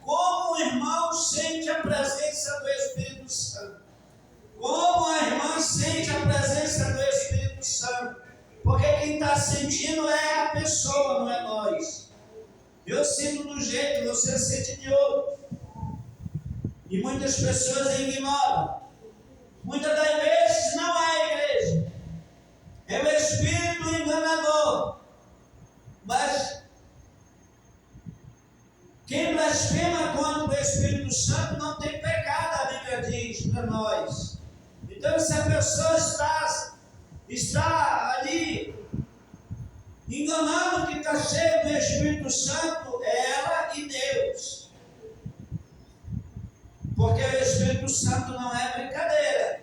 como o irmão sente a presença do Espírito Santo. Como a irmã sente a presença do Espírito Santo. Porque quem está sentindo é a pessoa, não é nós. Eu sinto do jeito, você sente de outro. E muitas pessoas ignoram. Muitas das vezes não é a igreja. É o espírito enganador. Mas quem blasfema contra o Espírito Santo não tem pecado, a Bíblia diz para nós. Então, se a pessoa está ali enganando que está cheio do Espírito Santo, é ela e Deus. Porque o Espírito Santo não é brincadeira.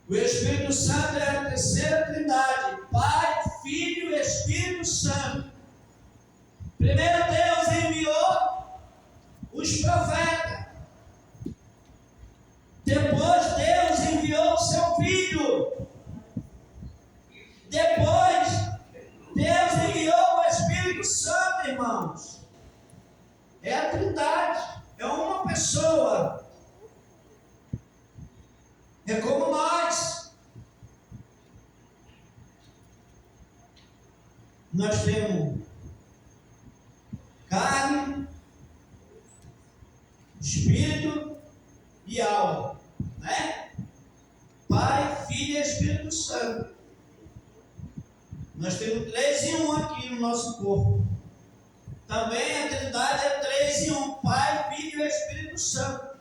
O Espírito Santo é a terceira trindade: Pai, Filho e Espírito Santo. Primeiro Deus enviou os profetas. Depois Deus enviou o seu Filho. Depois Deus enviou o Espírito Santo, irmãos. É a trindade. É uma pessoa. É como nós. Nós temos carne, espírito e alma, né? Pai, Filho e Espírito Santo. Nós temos 3 em 1 aqui no nosso corpo. Também a Trindade é 3 em 1, Pai, Filho e Espírito Santo.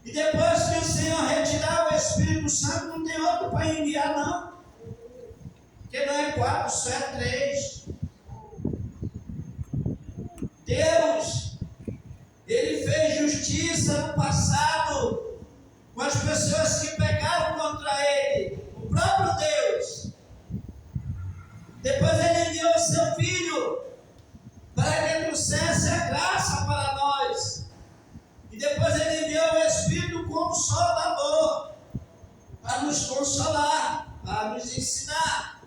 E depois que o Senhor retirar o Espírito Santo, não tem outro para enviar, não. Porque não é 4, só é 3. Deus, Ele fez justiça no passado com as pessoas que pecaram contra Ele. O próprio Deus. Depois Ele enviou o seu Filho para que trouxesse a graça para nós. E depois Ele enviou o Espírito Consolador para nos consolar, para nos ensinar.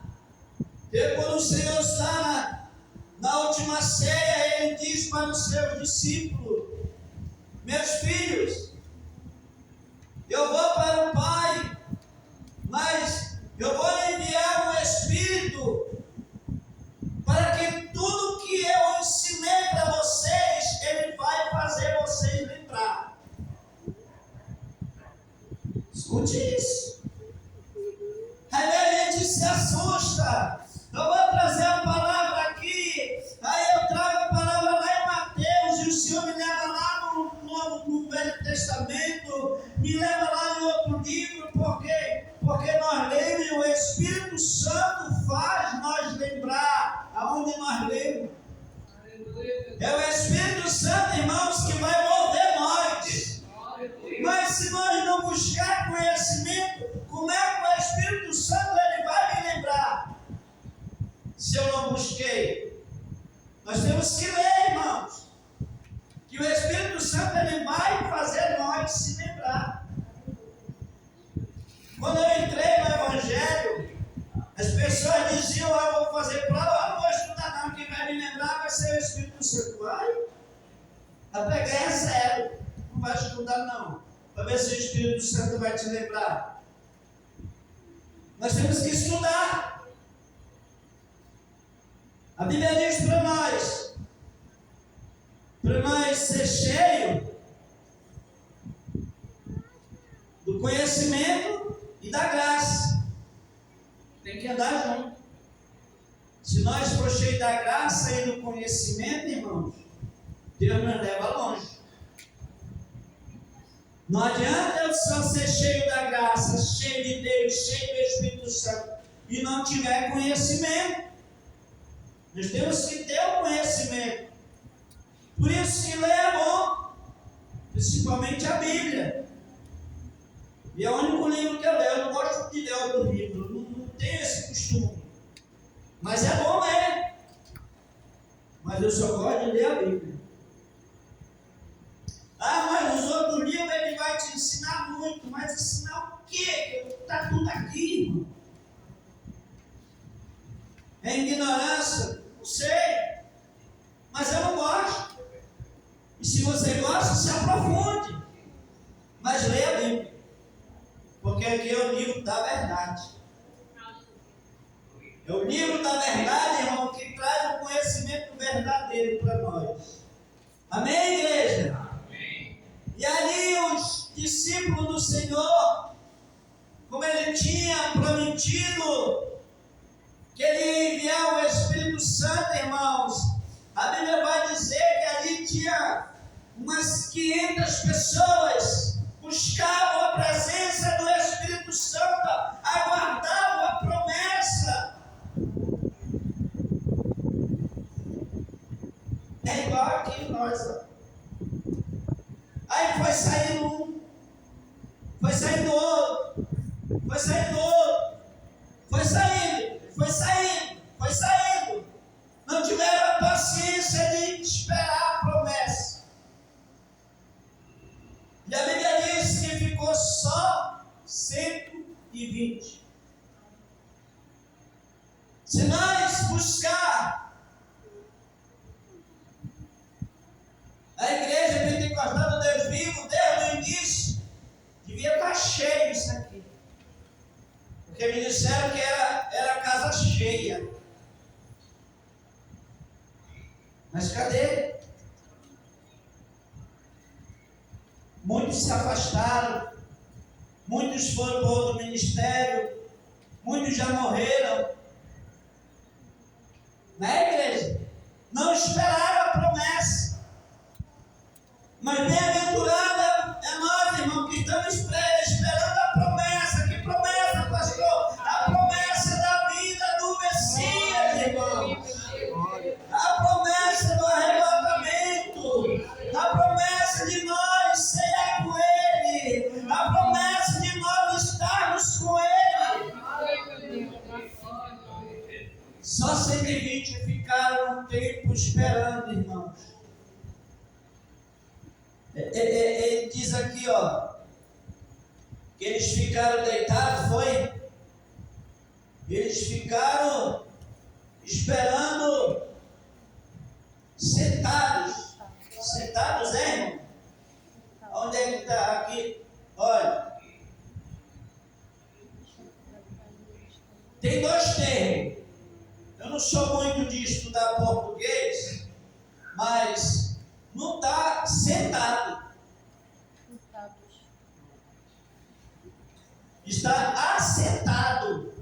E quando o Senhor está na última ceia, Ele diz para os seus discípulos: meus filhos, eu vou para o Pai, mas eu vou enviar o Espírito para que tudo que eu ensinei para vocês, Ele vai fazer vocês lembrar. Escute isso. Aí a gente se assusta. Eu vou trazer a palavra aqui, aí eu trago a palavra lá em Mateus, e o Senhor me leva lá no Velho Testamento, me leva lá em outro livro, porque nós lemos e o Espírito Santo faz nós lembrar aonde nós lemos. É o Espírito Santo, irmãos, que vai mover nós. Mas se nós não buscar conhecimento, como é que o Espírito Santo ele vai me lembrar? Se eu não busquei, nós temos que ler, irmãos, que o Espírito Santo ele vai fazer nós se lembrar. Quando eu entrei no Evangelho, as pessoas diziam: eu vou fazer prova, eu não vou estudar não, quem vai me lembrar vai ser o Espírito Santo. Vai, a pegar é sério, não vai estudar não, para ver se o Espírito Santo vai te lembrar. Nós temos que estudar. A Bíblia diz para nós ser cheio do conhecimento e da graça. Tem que andar junto. Se nós for cheios da graça e do conhecimento, irmãos, Deus nos leva longe. Não adianta eu só ser cheio da graça, cheio de Deus, cheio do Espírito Santo, e não tiver conhecimento. Nós temos que ter o conhecimento. Por isso que ler é bom, principalmente a Bíblia. E é o único livro que eu leio. Eu não gosto de ler outro livro, não tenho esse costume. Mas é bom ler. Mas eu só gosto de ler a Bíblia. Ah, mas os outros livros ele vai te ensinar muito. Mas ensinar o quê? Está tudo aqui, irmão. É ignorância? Não sei. Mas eu não gosto. E se você gosta, se aprofunde. Mas leia a Bíblia. Porque aqui é o livro da verdade. É o livro da verdade, irmão, que traz o conhecimento verdadeiro para nós. Amém, igreja? Amém. E ali os discípulos do Senhor, como ele tinha prometido que ele ia enviar o Espírito Santo, irmãos, a Bíblia vai dizer que ali tinha umas 500 pessoas, buscavam a presença do Espírito Santo, aguardavam a promessa. É igual aqui nós. Aí foi saindo um, foi saindo outro, foi saindo outro, foi saindo. Não tiveram a paciência de esperar a promessa. E a Bíblia diz que ficou só 120. Se nós buscar a igreja pentecostal do Deus vivo, desde o início, devia estar cheio isso aqui. Porque me disseram que era casa cheia. Mas cadê? Muitos se afastaram, muitos foram para outro ministério, muitos já morreram. Né, igreja? Não esperaram a promessa. Mas bem-aventurada é nós, irmão, que estamos esperando a promessa. Que promessa, pastor? A promessa da vida do Messias, irmão. A promessa do arrebatamento. A promessa de nós ser com Ele. A promessa de nós estarmos com Ele. Só 120 ficaram um tempo esperando, irmãos. Ele diz aqui, ó, que eles ficaram deitados, foi? Eles ficaram esperando sentados. Sentados, irmão? Onde é que está? Aqui, olha. Tem dois termos. Eu não sou muito de estudar português, mas não está sentado. Está assentado.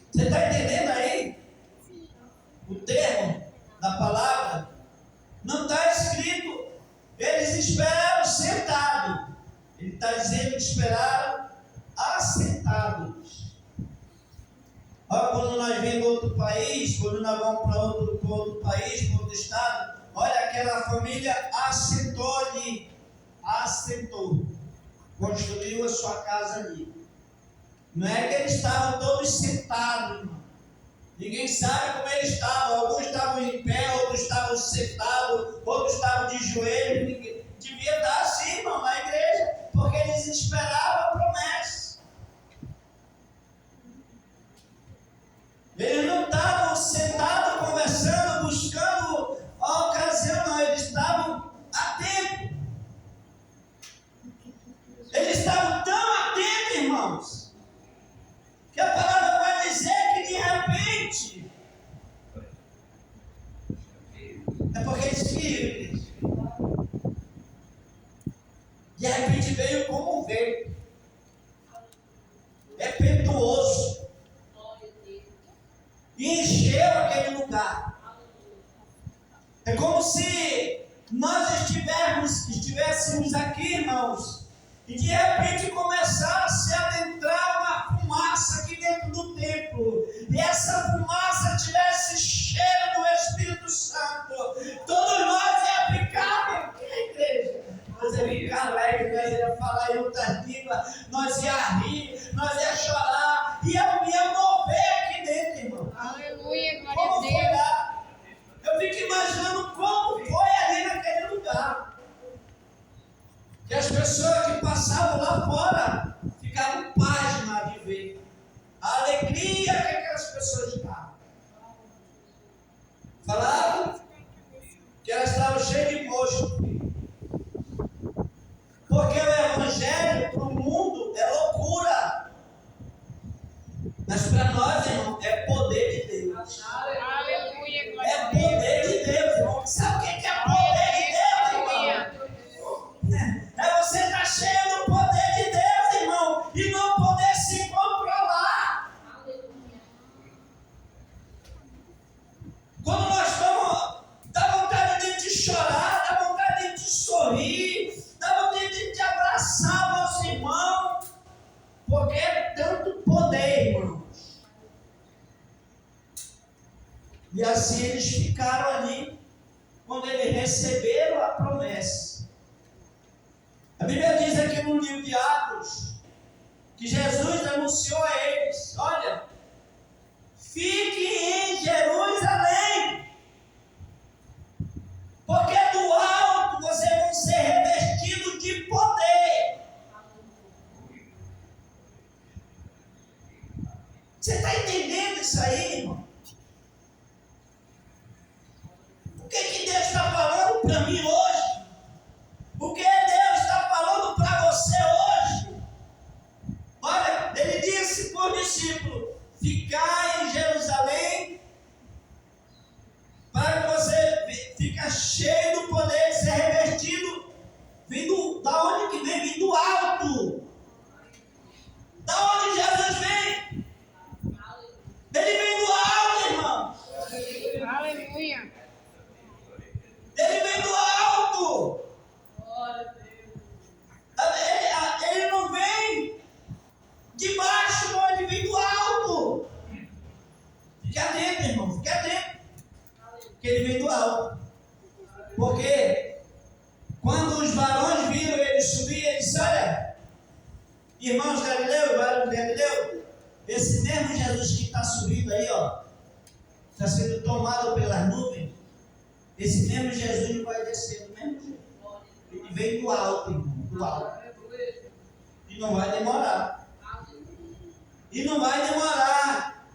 Você está entendendo aí? O termo da palavra não está escrito. Eles esperaram sentado. Ele está dizendo que esperaram assentados. Olha, quando nós vemos outro país, quando nós vamos para outro país, para outro estado, olha, aquela família assentou ali. Assentou. Construiu a sua casa ali. Não é que eles estavam todos sentados, irmão. Ninguém sabe como eles estavam. Alguns estavam em pé, outros estavam sentados, outros estavam de joelho. Devia estar assim, irmão, na igreja, porque eles esperavam a promessa. Eles não estavam sentados, conversando, buscando a ocasião, não. Eles estavam atentos. Eles estavam tão atentos, irmãos, que a palavra vai dizer que de repente, é porque eles viram, de repente veio como um vento, impetuoso, e encheu aquele lugar. É como se nós estivéssemos aqui, irmãos, e de repente começasse a adentrar uma fumaça aqui dentro do templo, e essa fumaça tivesse cheiro do Espírito Santo. Todos nós ia ficar aqui, igreja. Nós ia ficar alegre, nós ia falar em outras línguas, nós ia rir, nós ia chorar, ia mover aqui dentro, irmão. Aleluia, glória Como a foi Deus. lá? Eu fico imaginando como foi ali naquele lugar. Que as pessoas que passavam lá fora ficavam pasmas de ver a alegria que aquelas pessoas estavam. céu cheio de moscas. Porque o Evangelho para o mundo é loucura. Mas para nós, irmão, é poder de Deus. Aleluia, glória É a Deus. poder de Deus, irmão. Sabe o que é poder de Deus, irmão? É você estar cheio do poder de Deus, irmão, e não poder se controlar. Quando nós estamos, dá vontade de chorar, dá vontade de sorrir, dá vontade de abraçar o nosso irmão, porque é tanto poder, irmãos. E assim eles ficaram ali, quando eles receberam a promessa. A Bíblia diz aqui no livro de Atos, que Jesus anunciou a eles: olha, fiquem em Jerusalém, porque do alto vocês vão ser revestidos de poder. Você está entendendo isso aí, irmão? O que Deus está falando para mim hoje? O que Deus está falando para você hoje? Olha, ele disse para os discípulos: ficai em Jerusalém, para que você fique cheio do poder, ser revestido. Vindo, da onde que vem? Vindo do alto. Da onde Jesus vem? Ele vem do alto, irmão. Aleluia. Ele vem do alto. Ele não vem de baixo, não, ele vem do alto. Fique atento, irmão, fique atento. Que ele vem do alto. Porque quando os varões viram ele subir, eles disseram: olha, irmãos Galileu e varões Galileu, esse mesmo Jesus que está subindo aí, ó, está sendo tomado pelas nuvens, esse mesmo Jesus vai descer do mesmo jeito. Ele vem do alto, irmão, do alto. E não vai demorar. E não vai demorar.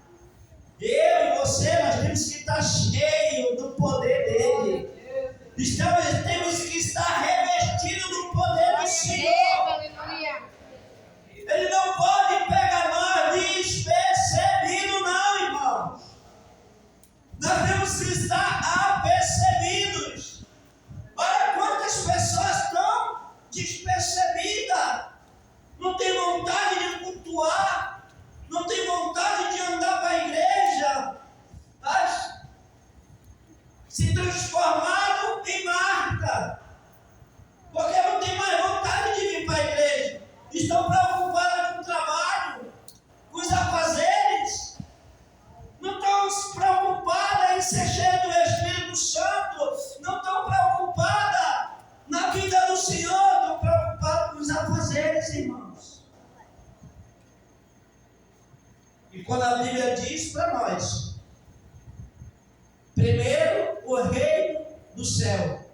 Eu e você, nós temos que estar cheios do poder dele. Temos que estar revestidos do poder do Senhor. Aleluia. Ele não pode pegar nós despercebido, não, irmãos. Nós temos que estar apercebidos. Olha quantas pessoas estão despercebidas. Não tem vontade de cultuar, não tem vontade de andar para a igreja, mas se transformado em Marta, porque não tem mais vontade de vir para a igreja, estão preocupados com o trabalho, com os afazeres, não estão preocupadas em ser cheios do Espírito Santo, não estão preocupadas na vida do Senhor, estão preocupadas com os afazeres, irmãos. E quando a Bíblia diz para nós, primeiro o reino do céu,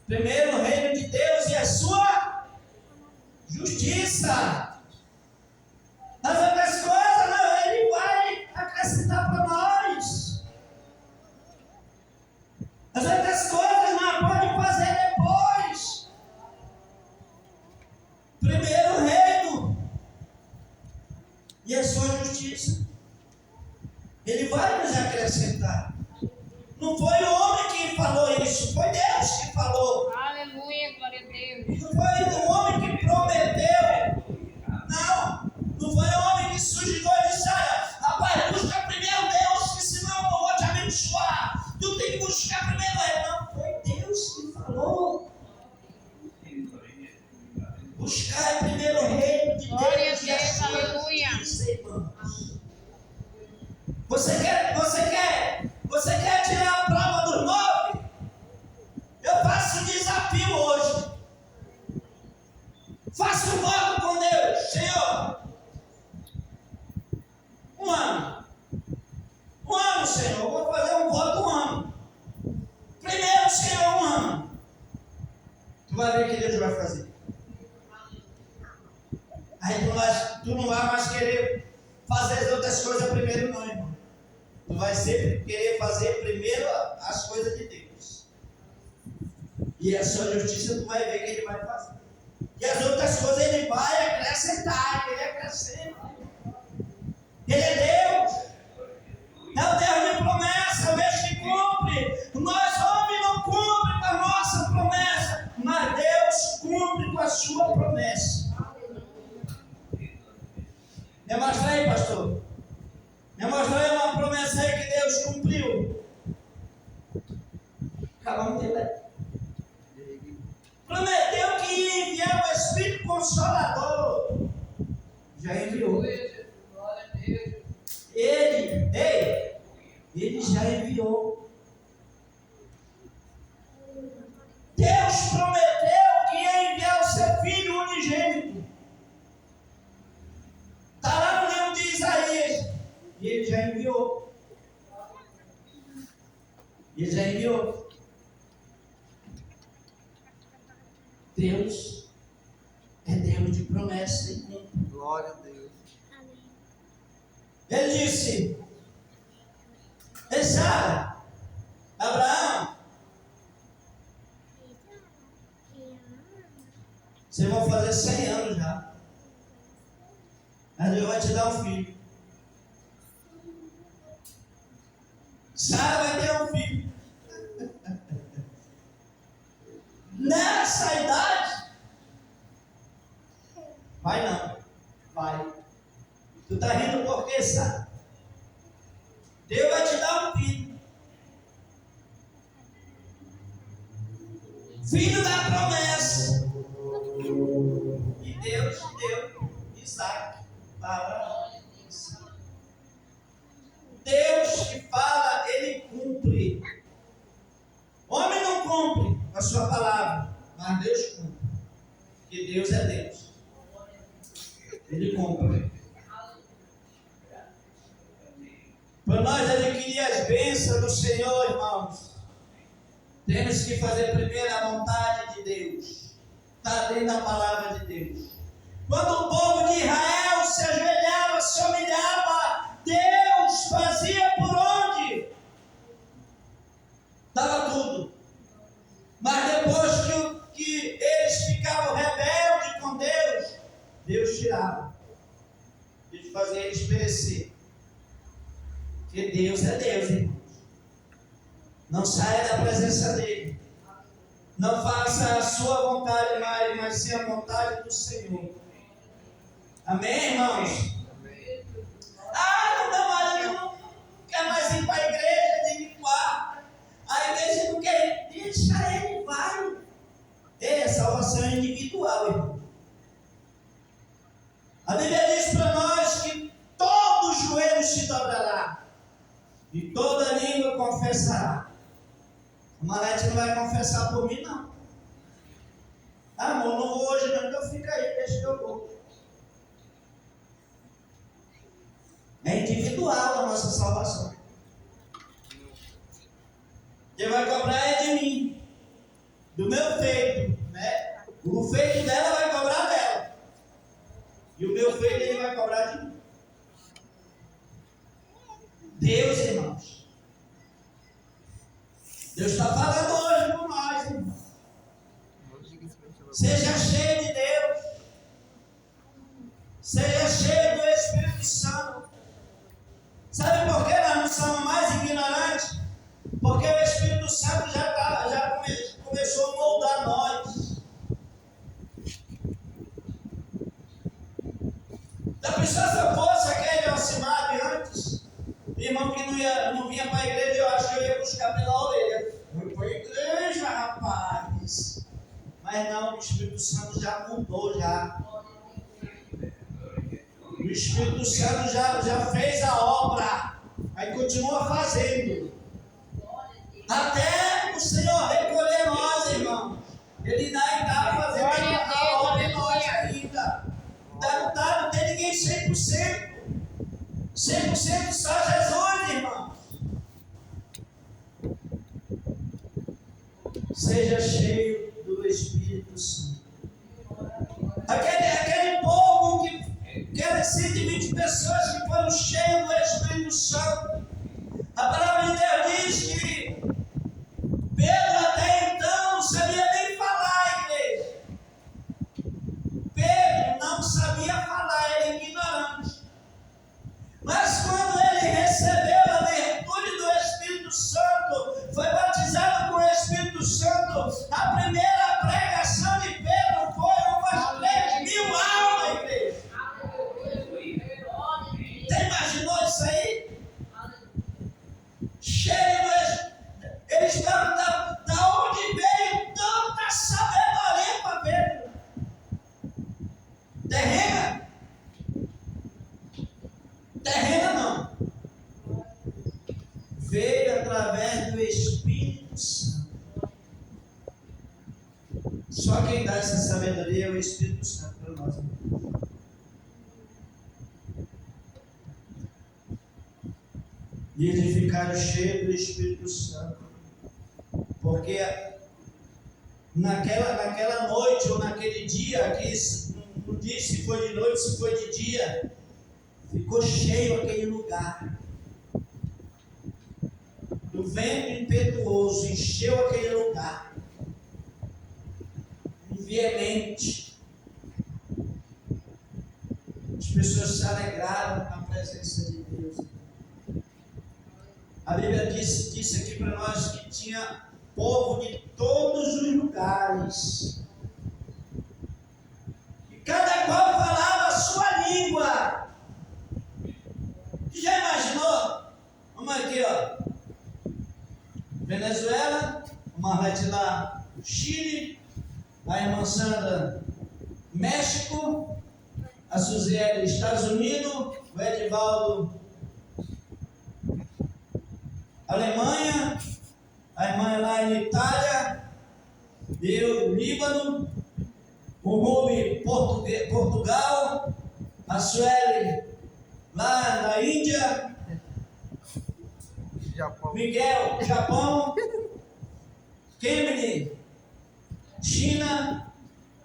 primeiro o reino de Deus e a sua justiça. As outras coisas, não, ele vai acrescentar para nós. As outras coisas não pode fazer depois. Primeiro o reino e a sua justiça. Ele vai nos acrescentar. Não foi o homem que falou isso, foi Deus que falou. Aleluia, glória a Deus. Não foi o homem que prometeu. Não foi o homem que suscitou e disse: olha, rapaz, busca primeiro Deus, que senão eu não vou te abençoar. Tu tem que buscar primeiro ele. Não, foi Deus que falou. Buscar primeiro o reino de Glória Deus a e a Deus, sua aleluia. justiça, irmãos. Você quer tirar a prova dos 9? Eu faço um desafio hoje. Faça um voto com Deus. Senhor, um ano, Senhor, eu vou fazer um voto um ano. Primeiro, Senhor, um ano. Tu vai ver o que Deus vai fazer. Aí tu não vai mais querer fazer as outras coisas primeiro, não, irmão. Tu vai sempre querer fazer primeiro as coisas de Deus. E a sua justiça tu vai ver que ele vai fazer. E as outras coisas ele vai acrescentar, ele acrescenta. Ele é Deus. É o Deus de promessa, o Deus que cumpre. Nós, homens, não cumprimos com a nossa promessa, mas Deus cumpre com a sua promessa. Me mostra aí, pastor. Me mostra aí uma promessa aí que Deus cumpriu. Calma, dele. Prometeu que ia enviar o Espírito Consolador. Já enviou. Ele já enviou. Deus prometeu que ia enviar o seu Filho unigênito. Está lá no livro de Isaías. E ele já enviou. Ele já enviou. Deus é Deus de promessa e cumpre. Glória a Deus. Ele disse: Sara, Abraão, vocês vão fazer 100 anos já. Mas Deus vai te dar um filho. Sara vai ter um filho. Nessa idade, vai não, vai. Tu está rindo por quê, Sara? Deus vai te dar um filho. Filho da promessa. E Deus deu Isaac para Isaac. Deus que fala, ele cumpre. Homem não cumpre a sua palavra, mas Deus cumpre. Porque Deus é Deus. Ele cumpre. Para nós adquirir as bênçãos do Senhor, irmãos, temos que fazer primeiro a vontade de Deus. Está dentro da palavra de Deus. Quando o povo de Israel se ajoelhava, se humilhava, Deus fazia por onde? Dava tudo. Mas depois que eles ficavam rebeldes com Deus, Deus tirava. Deus fazia eles perecer. Porque Deus é Deus, irmãos. Não saia da presença dele. Não faça a sua vontade mais, mas sim a vontade do Senhor. Amém, irmãos? Amém. Ah, meu marido não quer mais ir para a igreja, tem que ir quarto. A igreja não quer ir, deixa ele, vai. É salvação individual, irmão. A Bíblia diz para nós que todo joelho se dobrará e toda língua confessará. O Marete não vai confessar por mim, não. Ah, amor, não vou hoje não, então fica aí, deixa que eu vou. É individual a nossa salvação. Quem vai cobrar é de mim, do meu feito, né? O feito dela vai cobrar dela. E o meu feito ele vai cobrar de mim. Deus, irmãos. Deus está falando hoje com nós, irmãos. Seja cheio de Deus. Seja cheio do Espírito Santo. Sabe por que nós não somos mais ignorantes? Porque o Espírito Santo já começou a moldar nós. Da pessoa se eu fosse aquele Alcimar de antes, irmão que não vinha para a igreja, eu acho que eu ia buscar pela orelha. Foi para a igreja, rapaz. Mas não, o Espírito Santo já mudou já. O Espírito Santo já fez a obra. Aí continua fazendo. Até o Senhor recolher nós, irmão. Ele ainda está fazendo a obra em nós ainda. Não tem ninguém 100%. 100% só Jesus, irmão. Seja cheio do Espírito Santo. Aquele povo que era 120 pessoas que foram cheios do Espírito Santo. A palavra de Deus diz que Pedro até então não sabia nem Espírito Santo, foi batizado com o Espírito Santo. A primeira pregação de Pedro foram umas 3.000 almas, igreja. Você imaginou isso aí? Cheio do Espírito. Eles perguntavam, da onde veio tanta sabedoria para Pedro? Terrena? Terrena não. Veio através do Espírito Santo. Só quem dá essa sabedoria é o Espírito Santo para nós. E eles ficaram cheios do Espírito Santo. Porque naquela noite ou naquele dia, que não diz se foi de noite, se foi de dia, ficou cheio aquele lugar. O vento impetuoso encheu aquele lugar. Veemente. As pessoas se alegraram com a presença de Deus. A Bíblia disse aqui para nós que tinha povo de todos os lugares. E cada qual falava a sua língua. Já imaginou? Vamos aqui, ó. Venezuela, uma vai de lá, Chile, a irmã Sandra, México, a Suzele, Estados Unidos, o Edivaldo, Alemanha, a irmã lá em Itália, eu, Líbano, o Rubi, Portugal, a Sueli, lá na Índia, Japão. Miguel, Japão, Kemeny, China.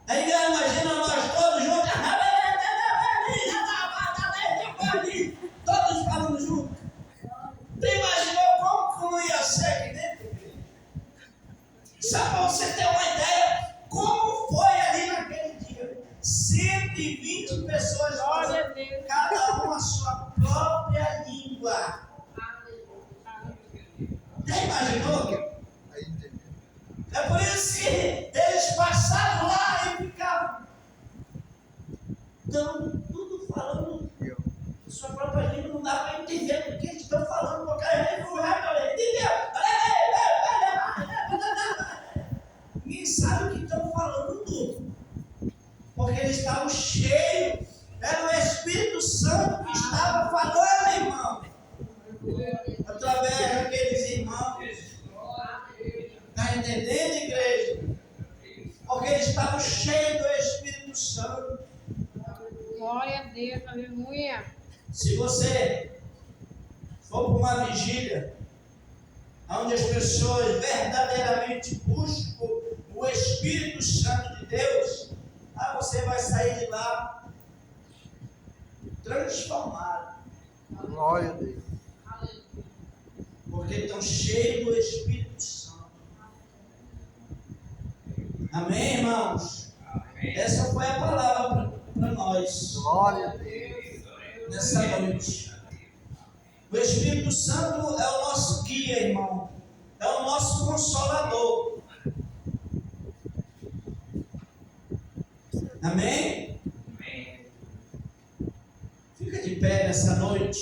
Aí imagina nós todos juntos, todos falando juntos. Você imaginou como ia ser aqui dentro? Só para você ter uma ideia, como foi ali naquele dia. 120 pessoas falando, cada uma a sua própria língua. Já imaginou? É por isso que eles passaram lá e ficavam. Então, tudo falando sua própria língua, não dá para entender o que eles estão falando, porque a gente não vai entender. Ninguém sabe o que estão falando tudo. Porque eles estavam cheios. Era o Espírito Santo que estava falando, irmão. Através daqueles irmãos. Está entendendo, igreja? Porque eles estavam cheios do Espírito Santo. Glória a Deus, aleluia. Se você for para uma vigília, onde as pessoas verdadeiramente buscam o Espírito Santo de Deus, você vai sair de lá transformado. Glória a Deus. Porque estão cheios do Espírito Santo. Amém, irmãos? Amém. Essa foi a palavra para nós. Glória a Deus. Nessa noite. O Espírito Santo é o nosso guia, irmão. É o nosso consolador. Amém? Amém. Fica de pé nessa noite.